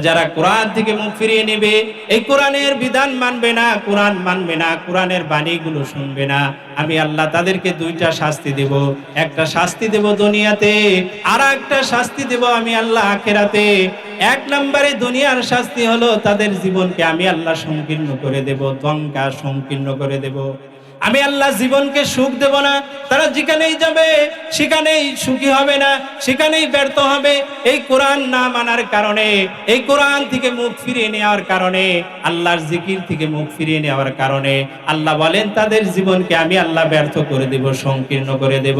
যারা কোরআন থেকে মুখ ফিরিয়ে নেবে, এই কোরআনের বিধান মানবে না, কোরআন মানবে না, কোরআনের বাণীগুলো শুনবে না, আমি আল্লাহ তাদেরকে দুইটা শাস্তি দেব। একটা শাস্তি দেব দুনিয়াতে, আর একটা শাস্তি দেব আমি আল্লাহ আখিরাতে। এক নম্বরে দুনিয়ার শাস্তি হলো তাদের জীবনকে আমি আল্লাহ সংকীর্ণ করে দেব, দঙ্কা সংকীর্ণ করে দেব। আমি আল্লাহ জীবনকে সুখ দেব না, তারা যেখানেই যাবে সেখানেই সুখী হবে না, সেখানেই ব্যর্থ হবে। এই কোরআন না মানার কারণে, এই কোরআন থেকে মুখ ফিরিয়ে নেওয়ার কারণে, আল্লাহর জিকির থেকে মুখ ফিরিয়ে নেওয়ার কারণে আল্লাহ বলেন তাদের জীবনকে আমি আল্লাহ ব্যর্থ করে দেব, সংকীর্ণ করে দেব।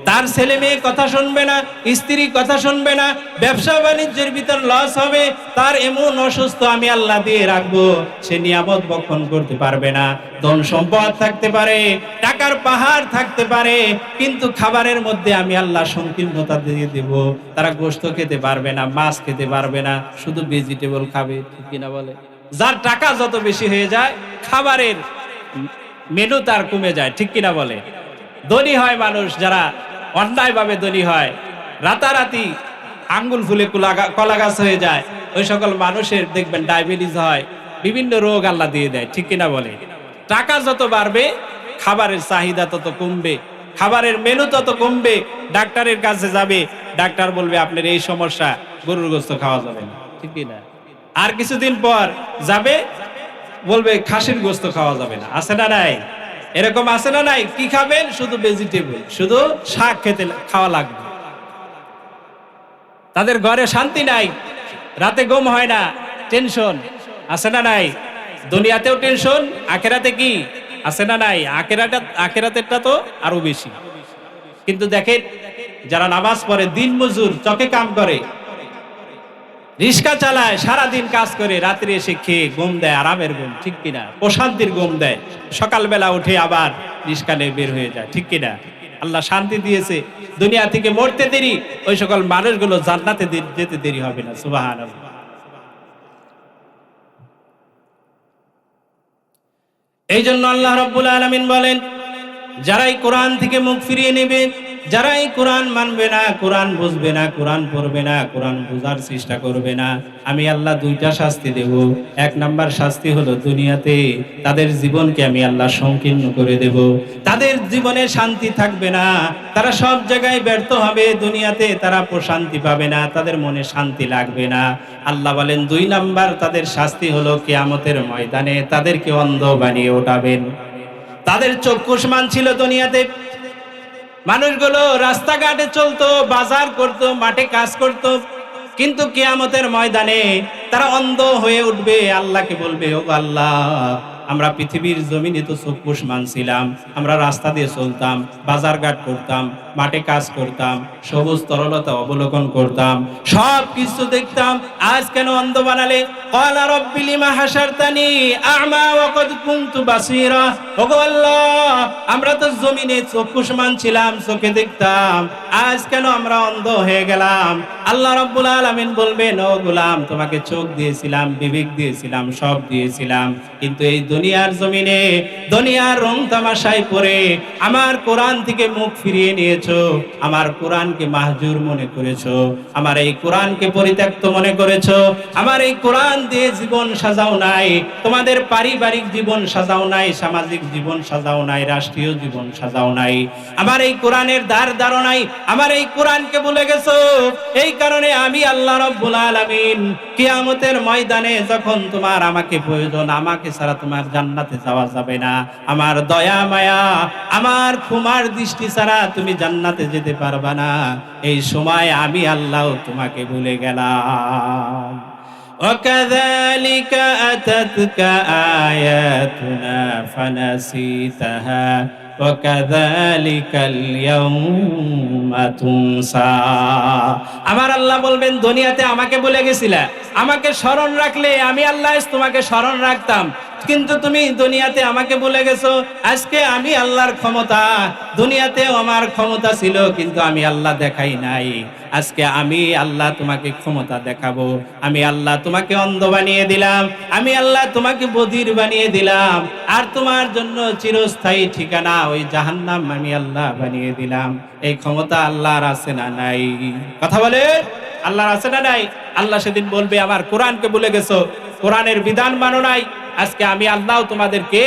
তার ছেলে মেয়ে কথা শুনবে না, স্ত্রী কথা শুনবে না, ব্যবসা বাণিজ্যের ভিতর লস হবে, তার এমন অসুস্থ আমি আল্লাহ দিয়ে রাখবো, সে নিয়ামত ভক্ষণ করতে পারবে না। ধন সম্পদ থাকতে পারে, টাকার পাহাড় থাকতে পারে, কিন্তু খাবারের মধ্যে আমি আল্লাহ সংকীর্ণতা দিয়ে দেব। তারা গোশত খেতে পারবে না, মাছ খেতে পারবে না, শুধু ভেজিটেবল খাবে, ঠিক কিনা বলে? যার টাকা যত বেশি হয়ে যায় খাবারের মেনু তার কমে যায়, ঠিক কিনা বলে? ধনী হয় মানুষ যারা অন্যায়ভাবে ধনী হয়, রাতারাতি আঙ্গুল ফুলে কলা গাছ হয়ে যায়, ওই সকল মানুষের দেখবেন ডায়াবেটিস হয়, বিভিন্ন রোগ আল্লাহ দিয়ে দেয়, ঠিক কিনা বলে? টাকা যত বাড়বে খাবারের চাহিদা তত কমবে, খাবারের মেনু তত কমবে। ডাক্তারের কাছে যাবে, ডাক্তার বলবে আপনার এই সমস্যা, গরুর গোশত খাওয়া যাবে না, ঠিক কিনা? আর কিছুদিন পর যাবে, বলবে খাসির গোশত খাওয়া যাবে না। আছে না নাই? এরকম আছে না নাই? কি খাবেন? শুধু ভেজিটেবল, শুধু শাক খেতে খাওয়া লাগবে। তাদের ঘরে শান্তি নাই, রাতে ঘুম হয় না, টেনশন। আছে না নাই? দুনিয়াতেও টেনশন, আখিরাতে কি আছে না নাই? আখিরাতেরটা তো আরো বেশি। কিন্তু দেখেন যারা নামাজ পড়ে, দিন মজুর, চকে কাম করে, রিক্সা চালায়, সারাদিন কাজ করে, রাত্রে এসে খেয়ে ঘুম দেয়, আরামের ঘুম, ঠিক কিনা? প্রশান্তির ঘুম দেয়, সকালবেলা উঠে আবার রিক্সা নিয়ে বের হয়ে যায়, ঠিক কিনা? আল্লাহ শান্তি দিয়েছে। দুনিয়া থেকে মরতে দেরি, ওই সকল মানুষগুলো জান্নাতে যেতে দেরি হবে না। সুবহানাল্লাহ। এই জন্য আল্লাহ রাব্বুল আলামিন বলেন যারাই কোরআন থেকে মুখ ফিরিয়ে নেবে, যারা এই কোরআন মানবে না, কোরআন বুঝবে না, কোরআন পড়বে না, কোরআন বোঝার চেষ্টা করবে না, আমি আল্লাহ দুইটা শাস্তি দেব। এক নাম্বার শাস্তি হলো দুনিয়াতে তাদের জীবনকে আমি আল্লাহ সংকীর্ণ করে দেব। তাদের জীবনে শান্তি থাকবে না, তারা সব জায়গায় ব্যর্থ হবে, দুনিয়াতে তারা প্রশান্তি পাবে না, তাদের মনে শান্তি লাগবে না। আল্লাহ বলেন দুই নাম্বার তাদের শাস্তি হলো কিয়ামতের ময়দানে তাদেরকে অন্ধ বানিয়ে ওঠাবেন। তাদের চক্ষুষ্মান ছিল দুনিয়াতে, মানুষগুলো রাস্তাঘাটে চলতো, বাজার করত, মাঠে কাজ করত, কিন্তু কিয়ামতের ময়দানে তারা অন্ধ হয়ে উঠবে। আল্লাহকে বলবে, ও আল্লাহ, আমরা পৃথিবীর জমিনে তো চক্ষুষ্মান ছিলাম, আমরা রাস্তা দিয়ে চলতাম, বাজারঘাট করতাম, মাঠে কাজ করতাম, সবুজ তরলতা অবলোকন করতাম, সব কিছু দেখতাম, আজ কেন অন্ধ বানালে? ক্বালা রাব্বি লিমা হাশারতানি আ'মা ওয়া ক্বাদ কুনতু বাসীরা। ওগো আল্লাহ, আমরা তো জমিনে চক্ষুষ্মান ছিলাম, চোখে দেখতাম, আজ কেন আমরা অন্ধ হয়ে গেলাম? আল্লাহ রাব্বুল আলামিন বলবেন, ও গোলাম, তোমাকে চোখ দিয়েছিলাম, বিবেক দিয়েছিলাম, সব দিয়েছিলাম, কিন্তু এই দুনিয়ার জমিনে দুনিয়ার রং তামাশায় পড়ে আমার কোরআন থেকে মুখ ফিরিয়ে নিয়েছো, আমার কোরআনকে মাহজুর মনে করেছো, আমার এই কোরআনকে পরিত্যক্ত মনে করেছো, আমার এই কোরআন দিয়ে জীবন সাজাও নাই, তোমাদের পারিবারিক জীবন সাজাও নাই, সামাজিক জীবন সাজাও নাই, রাষ্ট্রীয় জীবন সাজাও নাই, আমার এই কোরআনের দ্বার ধারো নাই, আমার এই কোরআনকে ভুলে গেছো। এই কারণে আমি আল্লাহ রাব্বুল আলামিন কিয়ামতের ময়দানে যখন তোমার আমাকে প্রয়োজন, আমাকে ছাড়া তোমার জান্নাতে যাওয়া যাবে না, আমার দয়া মায়া, আমার ক্ষমার দৃষ্টি ছাড়া তুমি জান্নাতে যেতে পারবা না, এই সময় আমি আল্লাহ তোমাকে ভুলে গেলাম। وكذلك أتتك آياتنا فنسيتها وكذلك اليوم تنسى। আমার আল্লাহ বলবেন, দুনিয়াতে আমাকে ভুলে গেছিলা, আমাকে স্মরণ রাখলে আমি আল্লাহ তোমাকে স্মরণ রাখতাম, কিন্তু তুমি দুনিয়াতে আমাকে ভুলে গেছো। আজকে আমি আল্লাহর ক্ষমতা, দুনিয়াতেও আমার ক্ষমতা ছিল, কিন্তু আমি আল্লাহ দেখাই নাই, আজকে আমি আল্লাহ তোমাকে ক্ষমতা দেখাবো। আমি আল্লাহ তোমাকে অন্ধ বানিয়ে দিলাম, আমি আল্লাহ তোমাকে বধির বানিয়ে দিলাম, আর তোমার জন্য চিরস্থায়ী ঠিকানা ওই জাহান্নাম আমি আল্লাহ বানিয়ে দিলাম। এই ক্ষমতা আল্লাহর আছে না নাই? কথা বলে, আল্লাহর আছে না নাই? আল্লাহ সেদিন বলবে, আমার কোরআনকে ভুলে গেছো, কোরআনের বিধান মানো নাই, আজকে আমি আল্লাহ তোমাদেরকে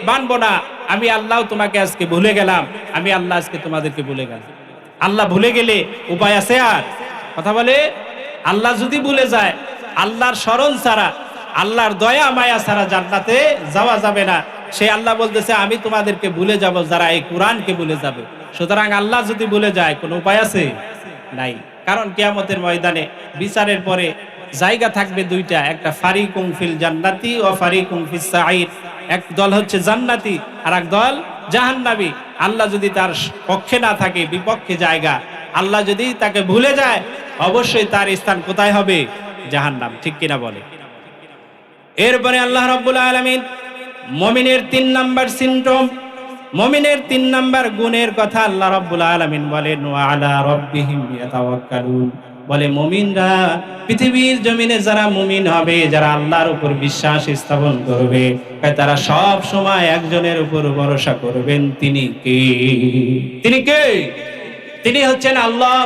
মানবো না, আমি আল্লাহ তোমাকে আজকে ভুলে গেলাম, আমি আল্লাহ আজকে তোমাদেরকে ভুলে গেলাম। আল্লাহ ভুলে গেলে উপায় আছে আর? কথা বলে, আল্লাহ যদি ভুলে যায়, আল্লাহর স্মরণ ছাড়া, আল্লাহর দয়া মায়া ছাড়া জান্নাতে যাওয়া যাবে না। সে আল্লাহ বলতেছে, আমি তোমাদেরকে ভুলে যাব যারা এই কোরআনকে ভুলে যাবে। সুতরাং আল্লাহ যদি ভুলে যায়, কোনো উপায় আছে? নাই। কারণ কিয়ামতের ময়দানে বিচারের পরে জায়গা থাকবে দুইটা, একটা ফারিকুম ফিল জান্নাতি ও ফারিকুম ফিস সাঈর। এক দল হচ্ছে জান্নাতি আর এক দল জাহান্নামী। আল্লাহ যদি তার পক্ষে না থাকে, বিপক্ষে জায়গা, আল্লাহ যদি তাকে ভুলে যায়, অবশ্যই তার স্থান কোথায় হবে? জাহান্নাম। ঠিক কিনা বলে? এরপরে আল্লাহ রাব্বুল আলামিন মুমিনের 3 নাম্বার সিম্পটম, মুমিনের 3 নাম্বার গুণের কথা আল্লাহ রাব্বুল আলামিন বলেন, ওয়া আলা রাব্বিহিম ইয়াতাওয়াক্কালুন। বলে মুমিনরা, পৃথিবীর জমিনে যারা মুমিন হবে, যারা আল্লাহর উপর বিশ্বাস স্থাপন করবে, তারা সব সময় একজনের উপর ভরসা করবেন। তিনি কে? তিনি কে? তিনি হচ্ছেন আল্লাহ,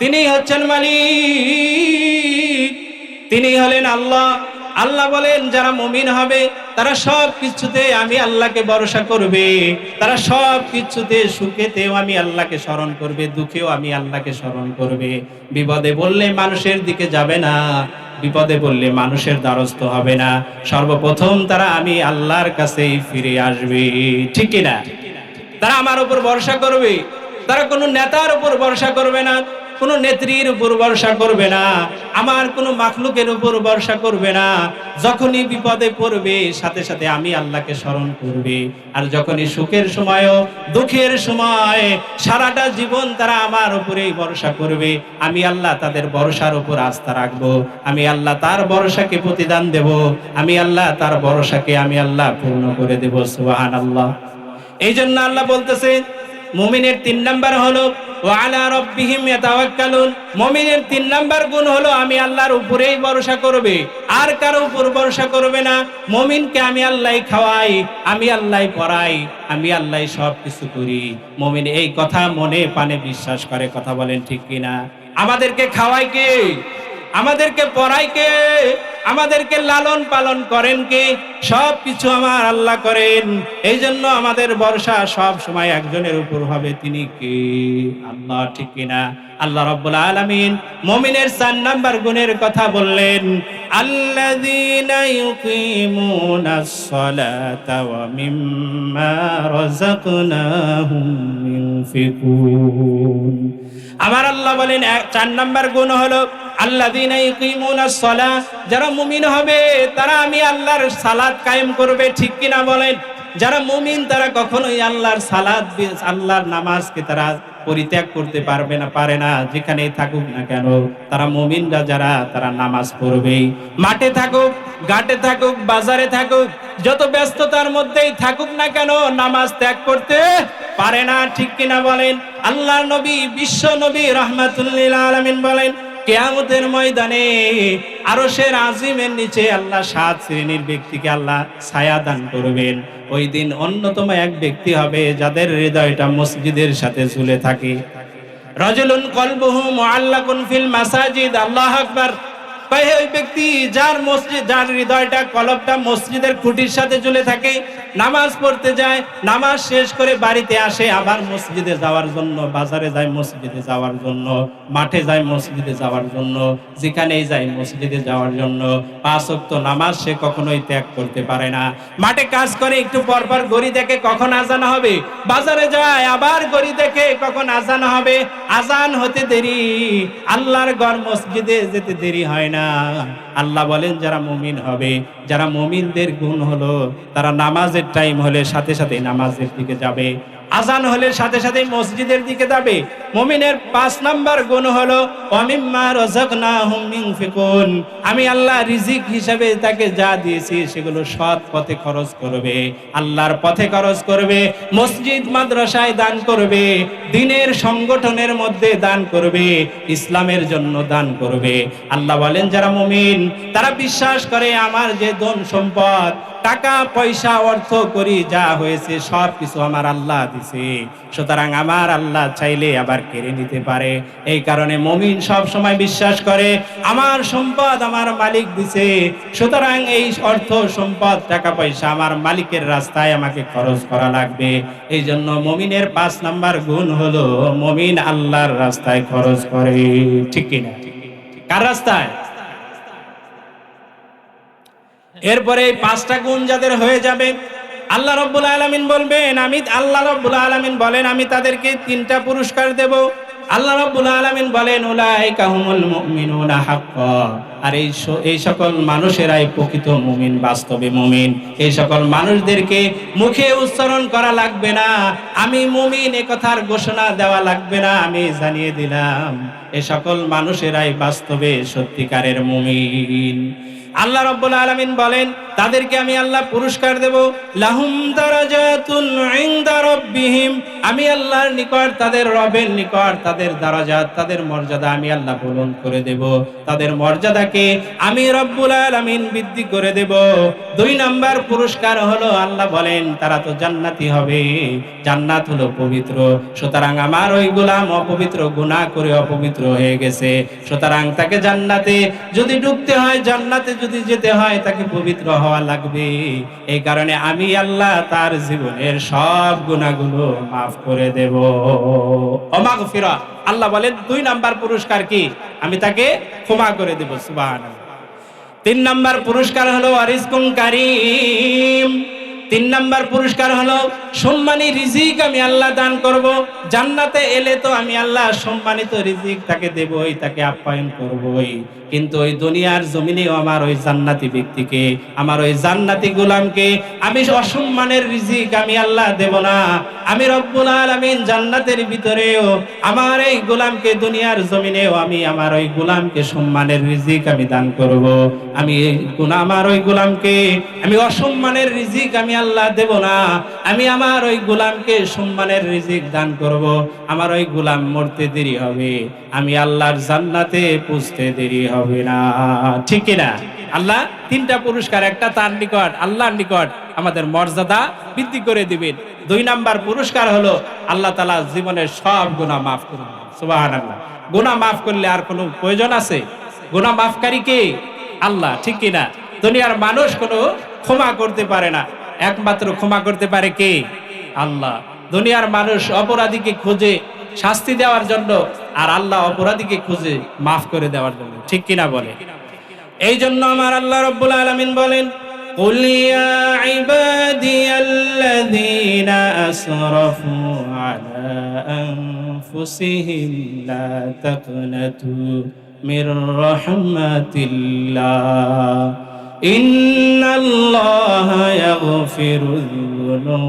তিনি হচ্ছেন মালিক, তিনি হলেন আল্লাহ। আল্লাহ বলেন, যারা মুমিন হবে তারা সব কিছুতে আমি আল্লাহকে ভরসা করবে, তারা সব কিছুতে, সুখেতেও আমি আল্লাহকে স্মরণ করবে, দুঃখেও আমি আল্লাহকে স্মরণ করবে। বিপদে বললে মানুষের দিকে যাবে না, বিপদে বললে মানুষের দ্বারস্থ হবে না, সর্বপ্রথম তারা আমি আল্লাহর কাছেই ফিরে আসবে। ঠিক কিনা? তারা আমার উপর ভরসা করবে, তারা কোনো নেতার উপর ভরসা করবে না, কোনো নেত্রীর উপর ভরসা করবে না, আমার কোনো মাখলুকের উপর ভরসা করবে না। যখনই বিপদে পড়বে, সাথে সাথে আমি আল্লাহকে স্মরণ করবে। আর যখনই সুখের সময়ও দুঃখের সময়, সারাটা জীবন তারা আমার উপরেই ভরসা করবে। আমি আল্লাহ তাদের ভরসার উপর আস্থা রাখবো, আমি আল্লাহ তার ভরসাকে প্রতিদান দেব, আমি আল্লাহ তার ভরসাকে আমি আল্লাহ পূর্ণ করে দেব। সুবহানাল্লাহ। এই জন্য আল্লাহ বলতেছে, মুমিনের 3 নাম্বার হলো ওয়া আলা রাব্বিহিম ইয়াতাওয়াক্কালুন। মুমিনের 3 নাম্বার গুণ হলো আমি আল্লাহর উপরেই ভরসা করবে, আর কারো উপর ভরসা করবে না। মুমিনকে আমি আল্লাহই খাওয়াই, আমি আল্লাহই পড়াই, আমি আল্লাহই সব কিছু করি। মুমিন এই কথা মনে প্রাণে বিশ্বাস করে। কথা বলেন ঠিক কিনা? আমাদেরকে খাওয়ায় কে? আমাদেরকে পড়ায় কে? আমাদেরকে লালন পালন করেন কে? সব কিছু আমার আল্লাহ করেন। এই জন্য আমাদের ভরসা সব সময় একজনের উপর হবে, তিনি কে? আল্লাহ। ঠিক কিনা? আল্লাহ রাব্বুল আলামিন মুমিনের 4 নাম্বার গুণের কথা বললেন, আল্লাযীনা ইউকিমুনাস সালাতা ওয়া মিম্মা রাযাকনাহুম ইউনফিকুন। আমার আল্লাহ বলেন 4 নাম্বার গুণ হলো আল্লাযীনা ইউকিমুনাস সালাহ, যারা মুমিন হবে তারা আমি আল্লাহর সালাত কায়েম করবে। ঠিক কিনা বলেন? যারা মুমিন তারা কখনোই আল্লাহর সালাত, আল্লাহর নামাজকে তারা পরিত্যাগ করতে পারবে না, পারে না। যেখানেই থাকুক না কেন তারা মুমিনরা যারা, তারা নামাজ পড়বেই। মাঠে থাকুক, ঘাটে থাকুক, বাজারে থাকুক, যত ব্যস্ততার মধ্যেই থাকুক না কেন নামাজ ত্যাগ করতে পারে না। ঠিক কিনা বলেন? আল্লাহর নবী, বিশ্ব নবী রাহমাতুল লিল আলামিন বলেন, কিয়ামতের ময়দানে আরশের আজিমের নিচে আল্লাহ 7 শ্রেণীর ব্যক্তিকে আল্লাহ ছায়া দান করবেন। ওই দিন অন্যতম এক ব্যক্তি হবে যাদের হৃদয়টা মসজিদের সাথে ঝুলে থাকে। রাজুলুন কলবুহু মুআল্লাকুন ফিল মাসাজিদ। আল্লাহু আকবার। ওই ব্যক্তি যার মসজিদ, যার হৃদয়টা, কলবটা মসজিদের খুঁটির সাথে ঝুলে থাকে, নামাজ পড়তে যায়, নামাজ শেষ করে বাড়িতে আসে আবার মসজিদে যাওয়ার জন্য, বাজারে যায় মসজিদে যাওয়ার জন্য, মাঠে যায় মসজিদে যাওয়ার জন্য, যেখানেই যায় মসজিদে যাওয়ার জন্য। 5 ওয়াক্ত নামাজ সে কখনোই ত্যাগ করতে পারে না। মাঠে কাজ করে একটু পর পর ঘড়ি দেখে কখন আজান হবে, বাজারে যায় আবার ঘড়ি দেখে কখন আজান হবে। আজান হতে দেরি, আল্লাহর ঘর মসজিদে যেতে দেরি হয় না। আল্লাহ বলেন যারা মুমিন হবে, যারা মুমিনদের গুণ হলো তারা নামাজের টাইম হলে সাথে সাথে নামাজের দিকে যাবে, আজান হলে সাথে সাথে মসজিদের দিকে যাবে। মুমিনের 5 নাম্বার গুণ হলো ওয়ামিম্মা রাযাকনাহুম ইউনফিকুন। আমি আল্লাহ রিজিক হিসাবে তাকে যা দিয়েছি সেগুলো সৎ পথে খরচ করবে, আল্লাহর পথে খরচ করবে, মসজিদ মাদ্রাসায় দান করবে, দ্বীনের সংগঠনের মধ্যে দান করবে, ইসলামের জন্য দান করবে। আল্লাহ বলেন যারা মুমিন তারা বিশ্বাস করে আমার যে ধন সম্পদ, টাকা পয়সা, অর্থ করি যা হয়েছে সব কিছু আমার আল্লাহ দিছে, সুতরাং আমার আল্লাহ চাইলে আবার কেড়ে নিতে পারে। এই কারণে মুমিন সব সময় বিশ্বাস করে আমার সম্পদ আমার মালিক দিছে, সুতরাং এই অর্থ সম্পদ টাকা পয়সা আমার মালিকের রাস্তায় আমাকে খরচ করা লাগবে। এই জন্য মুমিনের 5 নাম্বার গুণ হলো মুমিন আল্লাহর রাস্তায় খরচ করে। ঠিক কিনা? কার রাস্তায়? এরপরে এই 5টা গুণ যাদের হয়ে যাবে আল্লাহ রাব্বুল আলামিন বলবেন, আমি আল্লাহ রাব্বুল আলামিন বলেন আমি তাদেরকে 3টা পুরস্কার দেব। আল্লাহ রাব্বুল আলামিন বলেন উলাইকা হুমুল মুমিনুনা হাক্কা। আর এই সকল মানুষেরাই প্রকৃত মুমিন, বাস্তবে মুমিন। এই সকল মানুষদেরকে মুখে উচ্চারণ করা লাগবে না, আমি মুমিন এ কথার ঘোষণা দেওয়া লাগবে না, আমি জানিয়ে দিলাম এই সকল মানুষেরাই বাস্তবে সত্যিকারের মুমিন। আল্লাহ রাব্বুল আলামিন বলেন তাদেরকে আমি আল্লাহ পুরস্কার দেব, লাহুম দারাজাতুন ইনদা রাব্বিহিম। আমি আল্লাহর নিকট, তাদের রবের নিকট তাদের দারাজাত, তাদের মর্যাদা আমি আল্লাহ বুলন্দ করে দেব, তাদের মর্যাদাকে আমি রব্বুল আলামিন বৃদ্ধি করে দেব। 2 নাম্বার পুরস্কার হলো আল্লাহ বলেন তারা তো জান্নাতি হবে, জান্নাত হলো পবিত্র, সুতরাং আমার ওই গোলাম অপবিত্র, গুনাহ করে অপবিত্র হয়ে গেছে, সুতরাং তাকে জান্নাতে যদি ঢুকতে হয়, জান্নাতে যদি যেতে হয় তাকে পবিত্র হওয়া লাগবে। এই কারণে আমি আল্লাহ তার জীবনের সব গুনাহগুলো মাফ করে দেব। মাগফিরা। আল্লাহ বলেন 2 নাম্বার পুরস্কার কি? আমি তাকে ক্ষমা করে দেব। সুবহানাল্লাহ। 3 নাম্বার পুরস্কার হলো রিজকুন কারীম। 3 নাম্বার পুরস্কার হলো সম্মানী রিজিক আমি আল্লাহ দান করব। জান্নাতে এলে তো আমি আল্লাহ সম্মানিত রিজিক তাকে দেবই, তাকে আপ্যায়ন করবই, কিন্তু ওই দুনিয়ার জমিনেও আমার ওই জান্নাতি ব্যক্তিকে, আমার ওই জান্নাতি গোলামকে আমি অসম্মানের রিজিক আমি আল্লাহ দেব না। আমি রব্বুল আলামিন জান্নাতের ভিতরেও আমার এই গোলামকে, দুনিয়ার জমিনেও আমি আমার ওই গোলামকে সম্মানের রিজিক আমি দান করব। আমি আমার ওই গোলামকে আমি অসম্মানের রিজিক আমি আল্লাহ দেব না, আমি আমার ওই গোলামকে সম্মানের রিজিক দান করব, আমার ওই গোলাম মরতে দেরি হবে, আমি আল্লাহর জান্নাতে পৌঁছতে দেরি হবে না। ঠিক কি না? আল্লাহ তিনটা পুরস্কার, একটা তার নিকট, আল্লাহর নিকট আমাদের মর্যাদা বৃদ্ধি করে দিবেন। 2 নাম্বার পুরস্কার হলো আল্লাহ তাআলা জীবনের সব গুনাহ মাফ করে দিবেন। সুবহানাল্লাহ। গুনাহ মাফ করলে আর কোনো প্রয়োজন আছে? গুনাহ মাফকারী কে? আল্লাহ। ঠিক কি না? দুনিয়ার মানুষ কোনো ক্ষমা করতে পারে না, একমাত্র ক্ষমা করতে পারে কে? আল্লাহ। দুনিয়ার মানুষ অপরাধীকে খুঁজে শাস্তি দেওয়ার জন্য, আর আল্লাহ অপরাধীকে খুঁজে মাফ করে দেওয়ার জন্য। ঠিক কিনা বলে? এই জন্য আমার আল্লাহ রাব্বুল আলামিন বলেন, قُلْ يَا عِبَادِيَ الَّذِينَ أَسْرَفُوا عَلَى أَنفُسِهِمْ لَا تَقْنَطُوا مِنْ رَحْمَةِ اللَّهِ إِنَّ اللَّهَ يَغْفِرُ الذُّنُوبَ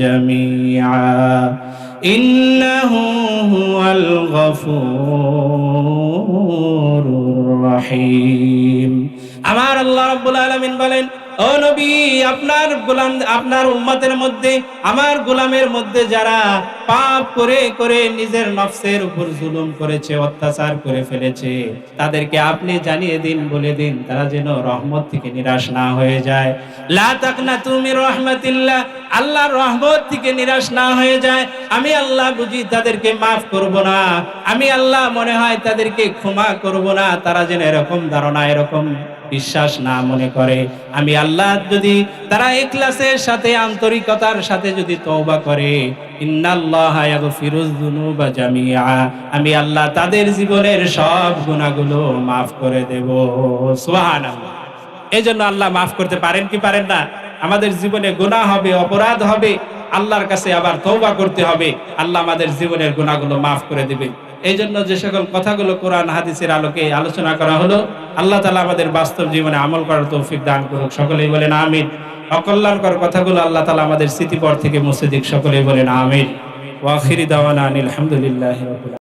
جَمِيعًا إِنَّهُ هُوَ الْغَفُورُ الرحيم। আমার আল্লাহ রাব্বুল আলামিন বলেন, ও নবী, আপনার গোলাম, আপনার উম্মতের মধ্যে, আমার গোলামের মধ্যে যারা পাপ করে করে নিজের নফসের উপর জুলুম করেছে, অত্যাচার করে ফেলেছে, তাদেরকে আপনি জানিয়ে দিন, বলে দিন, তারা যেন রহমত থেকে নিরাশ না হয়ে যায়। লা তাকনাতু মির রাহমাতিল্লাহ, আল্লাহর রহমত থেকে নিরাশ না হয়ে যায়। আমি আল্লাহ বুঝি তাদেরকে মাফ করব না, আমি আল্লাহ মনে হয় তাদেরকে ক্ষমা করব না, তারা যেন এরকম ধারণা, এরকম বিশ্বাস না মনে করে। আমি আল্লাহ যদি তারা ইখলাসের সাথে, আন্তরিকতার সাথে যদি তওবা করে, ইন্নাল্লাহা ইয়াগফিরুয যুনুবা জামিআ, আমি আল্লাহ তাদের জীবনের সব গুনাহগুলো মাফ করে দেব। সুবহানাল্লাহ। এজন্য আল্লাহ মাফ করতে পারেন কি পারেন না? আমাদের জীবনে গুনাহ হবে, অপরাধ হবে, আল্লাহর কাছে আবার তওবা করতে হবে, আল্লাহ আমাদের জীবনের গুনাহগুলো মাফ করে দিবেন। এই জন্য যে সকল কথাগুলো কোরআন হাদিসের আলোকে আলোচনা করা হলো, আল্লাহ তাআলা আমাদের বাস্তব জীবনে আমল করার তৌফিক দান করুক। সকলেই বলেন আমিন। অকল্যাণকর কথাগুলো আল্লাহ তাআলা আমাদের স্মৃতিপট থেকে মুছে দিক। সকলেই বলেন আমিন। ওয়া আখিরি দাওয়ানা আনিল হামদুলিল্লাহি রাব্বিল আলামিন।